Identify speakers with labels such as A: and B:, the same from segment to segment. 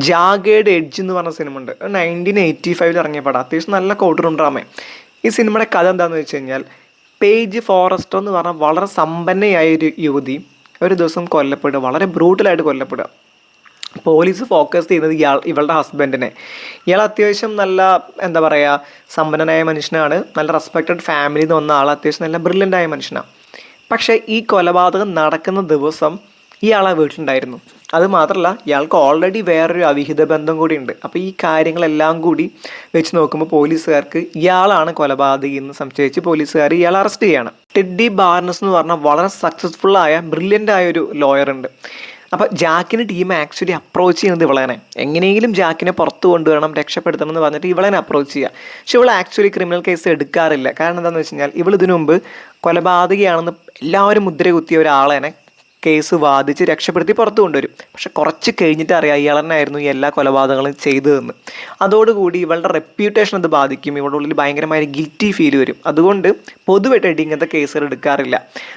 A: ജാഗേഡ് edge എന്ന് പറഞ്ഞ cinema ഉണ്ട്. 1985 ഇറങ്ങിയ പടം. അത്യാവശ്യം നല്ല കോർട്ട് റൂം ഡ്രാമ. ഈ സിനിമയുടെ കഥ എന്താണെന്ന് വെച്ച് കഴിഞ്ഞാൽ, പേജ് ഫോറസ്റ്റർ എന്ന് പറഞ്ഞാൽ വളരെ സമ്പന്നയായ ഒരു യുവതി ഒരു ദിവസം കൊല്ലപ്പെടുക, വളരെ ബ്രൂട്ടലായിട്ട് കൊല്ലപ്പെടുക. പോലീസ് ഫോക്കസ് ചെയ്യുന്നത് ഇവളുടെ ഹസ്ബൻഡിനെ. ഇയാൾ അത്യാവശ്യം നല്ല എന്താ പറയുക സമ്പന്നനായ മനുഷ്യനാണ്, നല്ല റെസ്പെക്റ്റഡ് ഫാമിലിയിൽ നിന്ന് വന്ന ആൾ, അത്യാവശ്യം നല്ല ബ്രില്യൻ്റായ മനുഷ്യനാണ്. പക്ഷേ ഈ കൊലപാതകം നടക്കുന്ന ദിവസം ഇയാളെ വീട്ടിലുണ്ടായിരുന്നു. അത് മാത്രമല്ല, ഇയാൾക്ക് ഓൾറെഡി വേറൊരു അവിഹിത ബന്ധം കൂടി ഉണ്ട്. അപ്പോൾ ഈ കാര്യങ്ങളെല്ലാം കൂടി വെച്ച് നോക്കുമ്പോൾ പോലീസുകാർക്ക് ഇയാളാണ് കൊലപാതകി എന്ന് സംശയിച്ച് പോലീസുകാർ ഇയാളെ അറസ്റ്റ് ചെയ്യാണ്. ടെഡ്ഡി ബാർനസ് എന്ന് പറഞ്ഞാൽ വളരെ സക്സസ്ഫുള്ളായ ബ്രില്യൻ്റ് ആയ ഒരു ലോയർ ഉണ്ട്. അപ്പോൾ ജാക്കിന് ടീം ആക്ച്വലി അപ്രോച്ച് ചെയ്യുന്നത് ഇവളേനെ, എങ്ങനെയെങ്കിലും ജാക്കിനെ പുറത്ത് കൊണ്ടുവരണം, രക്ഷപ്പെടുത്തണം എന്ന് പറഞ്ഞിട്ട് ഇവളേനെ അപ്രോച്ച് ചെയ്യുക. പക്ഷെ ഇവൾ ആക്ച്വലി ക്രിമിനൽ കേസ് എടുക്കാറില്ല. കാരണം എന്താണെന്ന് വെച്ച് കഴിഞ്ഞാൽ, ഇവൾ ഇതിനു മുമ്പ് കൊലപാതകയാണെന്ന് എല്ലാവരും മുദ്ര കുത്തിയ ഒരാളേനെ കേസ് വാദിച്ച് രക്ഷപ്പെടുത്തി പുറത്തു കൊണ്ടുവരും. പക്ഷെ കുറച്ച് കഴിഞ്ഞിട്ട് അറിയാം ഇയാൾ തന്നെയായിരുന്നു ഈ എല്ലാ കൊലപാതകങ്ങളും ചെയ്തതെന്ന്. അതോടുകൂടി ഇവളുടെ റെപ്യൂട്ടേഷൻ അത് ബാധിക്കും. ഇവളുടെ ഉള്ളിൽ ഭയങ്കരമായ ഗിൽറ്റി ഫീൽ വരും. അതുകൊണ്ട് പൊതുവായിട്ട് ഇങ്ങനത്തെ കേസുകൾ എടുക്കാറില്ല.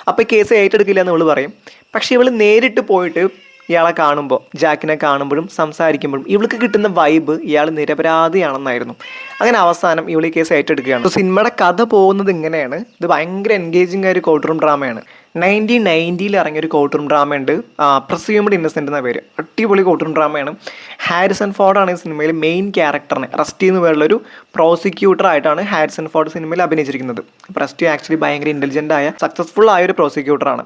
A: അപ്പോൾ ഈ കേസ് ഏറ്റെടുക്കില്ല എന്ന് ഇവൾ പറയും. പക്ഷേ ഇവൾ നേരിട്ട് പോയിട്ട് ഇയാളെ കാണുമ്പോൾ, ജാക്കിനെ കാണുമ്പോഴും സംസാരിക്കുമ്പോഴും ഇവൾക്ക് കിട്ടുന്ന വൈബ് ഇയാൾ നിരപരാധിയാണെന്നായിരുന്നു. അങ്ങനെ അവസാനം ഇവൾ ഈ കേസ് ഏറ്റെടുക്കുകയാണ്. സിനിമയുടെ കഥ പോകുന്നത് ഇങ്ങനെയാണ്. ഇത് ഭയങ്കര എൻഗേജിങ് ആയ ഒരു കോർട്ട് റൂം ഡ്രാമയാണ്. 1990 ഇറങ്ങിയൊരു കോർട്ട് റൂം ഡ്രാമ ഉണ്ട്, പ്രിസ്യൂംഡ് ഇന്നസെൻ്റ് എന്ന പേര്. അടിപൊളി കോർട്ട് റൂം ഡ്രാമയാണ്. ഹാരിസൺ ഫോർഡാണ് ഈ സിനിമയിൽ മെയിൻ ക്യാരക്ടറിനെ, റസ്റ്റി എന്ന് പേരുള്ളൊരു പ്രോസിക്യൂട്ടറായിട്ടാണ് ഹാരിസൺ ഫോർഡ് സിനിമയിൽ അഭിനയിച്ചിരിക്കുന്നത്. റസ്റ്റി ആക്ച്വലി ഭയങ്കര ഇൻ്റലിജൻ്റ് ആയ സക്സസ്ഫുൾ ആയ ഒരു പ്രോസിക്യൂട്ടറാണ്.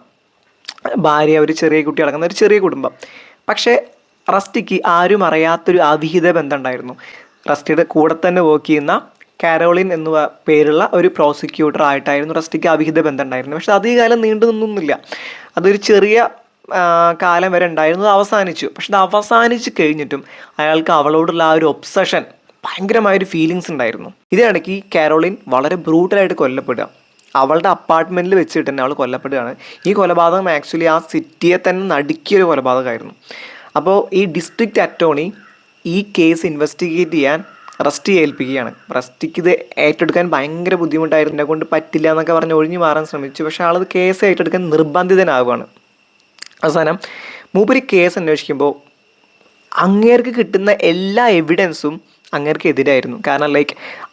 A: ഭാര്യ, ഒരു ചെറിയ കുട്ടി അടങ്ങുന്ന ഒരു ചെറിയ കുടുംബം. പക്ഷേ റസ്റ്റിക്ക് ആരും അറിയാത്തൊരു അവിഹിത ബന്ധം ഉണ്ടായിരുന്നു. റസ്റ്റിയുടെ കൂടെ തന്നെ വർക്ക് ചെയ്യുന്ന കാരോളിൻ എന്ന പേരുള്ള ഒരു പ്രോസിക്യൂട്ടർ ആയിട്ടായിരുന്നു റസ്റ്റിക്ക് അവിഹിത ബന്ധം ഉണ്ടായിരുന്നു. പക്ഷെ അധികകാലം നീണ്ടു നിന്നൊന്നുമില്ല. അതൊരു ചെറിയ കാലം വരെ ഉണ്ടായിരുന്നു. അത് അവസാനിച്ചു. പക്ഷെ അത് അവസാനിച്ച് കഴിഞ്ഞിട്ടും അയാൾക്ക് അവളോടുള്ള ആ ഒരു ഒബ്സഷൻ, ഭയങ്കരമായൊരു ഫീലിങ്സ് ഉണ്ടായിരുന്നു. ഇതിനിടയ്ക്ക് കാരോളിൻ വളരെ ബ്രൂട്ടലായിട്ട് കൊല്ലപ്പെടുക. അവളുടെ അപ്പാർട്ട്മെൻറ്റിൽ വെച്ചിട്ട് തന്നെ അവൾ കൊല്ലപ്പെടുകയാണ്. ഈ കൊലപാതകം ആക്ച്വലി ആ സിറ്റിയെ തന്നെ നടുക്കിയൊരു കൊലപാതകമായിരുന്നു. അപ്പോൾ ഈ ഡിസ്ട്രിക്റ്റ് അറ്റോർണി ഈ കേസ് ഇൻവെസ്റ്റിഗേറ്റ് ചെയ്യാൻ റസ്റ്റിയെ ഏൽപ്പിക്കുകയാണ്. റസ്റ്റിക്ക് ഇത് ഏറ്റെടുക്കാൻ ഭയങ്കര ബുദ്ധിമുട്ടായിരുന്നു. എന്നെ കൊണ്ട് പറ്റില്ല എന്നൊക്കെ പറഞ്ഞ് ഒഴിഞ്ഞു മാറാൻ ശ്രമിച്ചു. പക്ഷേ ആളത് കേസ് ഏറ്റെടുക്കാൻ നിർബന്ധിതനാവുകയാണ്. അവസാനം മൂപ്പര് കേസ് അന്വേഷിക്കുമ്പോൾ അങ്ങേർക്ക് കിട്ടുന്ന എല്ലാ എവിഡൻസും അങ്ങേർക്ക് എതിരായിരുന്നു. കാരണം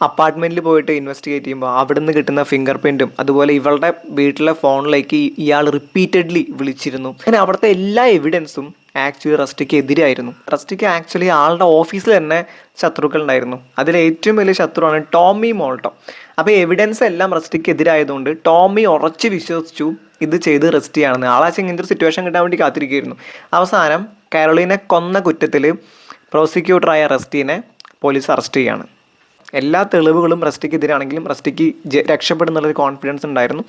A: അപ്പാർട്ട്മെൻറ്റിൽ പോയിട്ട് ഇൻവെസ്റ്റിഗേറ്റ് ചെയ്യുമ്പോൾ അവിടെ നിന്ന് കിട്ടുന്ന ഫിംഗർ പ്രിൻറ്റും അതുപോലെ ഇവളുടെ വീട്ടിലെ ഫോണിലേക്ക് ഇയാൾ റിപ്പീറ്റഡ്ലി വിളിച്ചിരുന്നു. അങ്ങനെ അവിടുത്തെ എല്ലാ എവിഡൻസും ആക്ച്വലി റസ്റ്റിക്ക് എതിരായിരുന്നു. റസ്റ്റിക്ക് ആക്ച്വലി ആളുടെ ഓഫീസിൽ തന്നെ ശത്രുക്കൾ ഉണ്ടായിരുന്നു. അതിൽ ഏറ്റവും വലിയ ശത്രുവാണ് ടോമി മോൾട്ടോ. അപ്പോൾ എവിഡൻസ് എല്ലാം റസ്റ്റിക്ക് എതിരായതുകൊണ്ട് ടോമി ഉറച്ച് വിശ്വസിച്ചു ഇത് ചെയ്ത് റസ്റ്റിയാണെന്ന്. ആളാച്ച ഇങ്ങനത്തെ ഒരു സിറ്റുവേഷൻ കിട്ടാൻ വേണ്ടി കാത്തിരിക്കുകയായിരുന്നു. അവസാനം കാരോളിനെ കൊന്ന കുറ്റത്തിൽ പ്രോസിക്യൂട്ടറായ റസ്റ്റിനെ പോലീസ് അറസ്റ്റ് ചെയ്യുകയാണ്. എല്ലാ തെളിവുകളും റസ്റ്റിക്ക് എതിരാണെങ്കിലും റസ്റ്റിക്ക് രക്ഷപ്പെടുന്നുള്ളൊരു കോൺഫിഡൻസ് ഉണ്ടായിരുന്നു.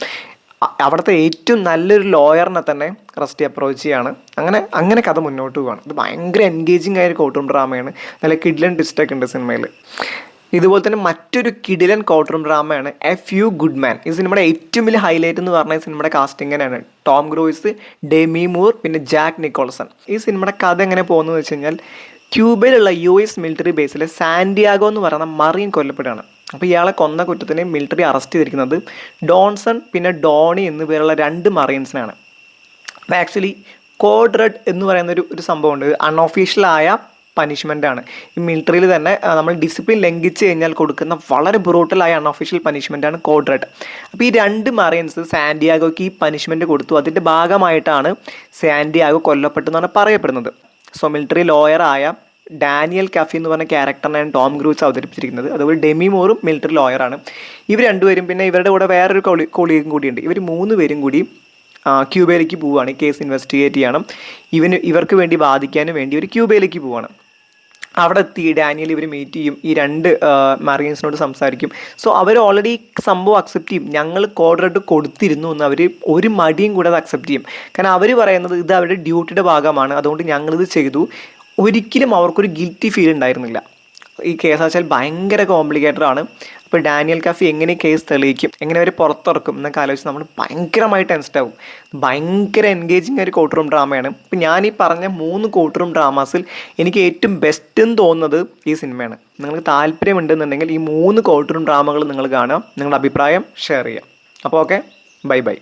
A: അവിടുത്തെ ഏറ്റവും നല്ലൊരു ലോയറിനെ തന്നെ റസ്റ്റി അപ്രോച്ച് ചെയ്യാണ്. അങ്ങനെ കഥ മുന്നോട്ട് പോവുകയാണ്. ഇത് ഭയങ്കര എൻഗേജിങ് ആയൊരു കോർട്ട് റൂം ഡ്രാമയാണ്. നല്ല കിഡിലൻ ട്വിസ്റ്റൊക്കെ ഉണ്ട് സിനിമയിൽ. ഇതുപോലെ തന്നെ മറ്റൊരു കിഡിലൻ കോർട്ട് റൂം ഡ്രാമയാണ് എ ഫ്യൂ ഗുഡ് മാൻ. ഈ സിനിമയുടെ ഏറ്റവും വലിയ ഹൈലൈറ്റ് എന്ന് പറഞ്ഞാൽ സിനിമയുടെ കാസ്റ്റിംഗ് തന്നെയാണ്. ടോം ക്രൂയിസ്, ഡെമി മൂർ, പിന്നെ ജാക്ക് നിക്കോൾസൺ. ഈ സിനിമയുടെ കഥ എങ്ങനെ പോകുന്നത് വെച്ച് കഴിഞ്ഞാൽ, ക്യൂബയിലുള്ള US മിലിറ്ററി ബേസിലെ സാന്റിയാഗോ എന്ന് പറയുന്ന മറീൻ കൊല്ലപ്പെടുകയാണ്. അപ്പോൾ ഇയാളെ കൊന്ന കുറ്റത്തിന് മിലിറ്ററി അറസ്റ്റ് ചെയ്തിരിക്കുന്നത് ഡോൺസൺ പിന്നെ ഡോണി എന്നു പേരുള്ള 2 മറീൻസിനാണ്. അപ്പോൾ ആക്ച്വലി കോഡ് റെഡ് എന്ന് പറയുന്ന ഒരു സംഭവമുണ്ട്. അൺഒഫീഷ്യലായ പനിഷ്മെൻ്റാണ്. ഈ മിലിറ്ററിയിൽ തന്നെ നമ്മൾ ഡിസിപ്ലിൻ ലംഘിച്ച് കഴിഞ്ഞാൽ കൊടുക്കുന്ന വളരെ ബ്രൂട്ടലായ അൺഒഫീഷ്യൽ പനിഷ്മെൻ്റാണ് കോഡ് റെഡ്. അപ്പോൾ ഈ 2 മറീൻസ് സാന്റിയാഗോയ്ക്ക് ഈ പനിഷ്മെൻറ്റ് കൊടുത്തു. അതിൻ്റെ ഭാഗമായിട്ടാണ് സാന്റിയാഗോ കൊല്ലപ്പെട്ടെന്നാണ് പറയപ്പെടുന്നത്. സോ മിലിറ്ററി ലോയറായ ഡാനിയൽ കഫി എന്ന് പറഞ്ഞ ക്യാരക്ടറിനാണ് ടോം ക്രൂസ് അവതരിപ്പിച്ചിരിക്കുന്നത്. അതുപോലെ ഡെമി മൂറും മിലിറ്ററി ലോയറാണ്. ഇവർ 2 പേരും പിന്നെ ഇവരുടെ കൂടെ വേറൊരു കൊളീഗും കൂടിയുണ്ട്. ഇവർ 3 പേരും കൂടി ക്യൂബയിലേക്ക് പോവുകയാണ്. ഈ കേസ് ഇൻവെസ്റ്റിഗേറ്റ് ചെയ്യണം. ഇവർക്ക് വേണ്ടി വാദിക്കാനും വേണ്ടി ഇവർ ക്യൂബയിലേക്ക് പോവുകയാണ്. അവിടെ എത്തി ഡാനിയൽ ഇവർ മീറ്റ് ചെയ്യും. ഈ 2 മറീൻസിനോട് സംസാരിക്കും. സോ അവർ ഓൾറെഡി സംഭവം അക്സെപ്റ്റ് ചെയ്യും. ഞങ്ങൾ കോഡ് റെഡ് കൊടുത്തിരുന്നു എന്ന് അവർ ഒരു മടിയും കൂടെ അത് അക്സെപ്റ്റ് ചെയ്യും. കാരണം അവർ പറയുന്നത് ഇത് അവരുടെ ഡ്യൂട്ടിയുടെ ഭാഗമാണ്, അതുകൊണ്ട് ഞങ്ങളിത് ചെയ്തു. ഒരിക്കലും അവർക്കൊരു ഗിൽറ്റി ഫീൽ ഉണ്ടായിരുന്നില്ല. ഈ കേസ് വെച്ചാൽ ഭയങ്കര കോംപ്ലിക്കേറ്റഡ് ആണ്. അപ്പോൾ ഡാനിയൽ കഫി എങ്ങനെ കേസ് തെളിയിക്കും, എങ്ങനെ അവർ പുറത്തിറക്കും എന്നൊക്കെ ആലോചിച്ച് നമ്മൾ ഭയങ്കരമായി ടെൻസ്ഡ് ആവും. ഭയങ്കര എൻഗേജിങ് ഒരു കോർട്ട് റൂം ഡ്രാമയാണ്. ഇപ്പം ഞാൻ ഈ പറഞ്ഞ 3 കോർട്ട് റൂം ഡ്രാമാസിൽ എനിക്ക് ഏറ്റവും ബെസ്റ്റ് എന്ന് തോന്നുന്നത് ഈ സിനിമയാണ്. നിങ്ങൾക്ക് താല്പര്യമുണ്ടെന്നുണ്ടെങ്കിൽ ഈ 3 കോർട്ട് റൂം ഡ്രാമകൾ നിങ്ങൾ കാണുക, നിങ്ങളുടെ അഭിപ്രായം ഷെയർ ചെയ്യാം. അപ്പോൾ ഓക്കെ, ബൈ ബൈ.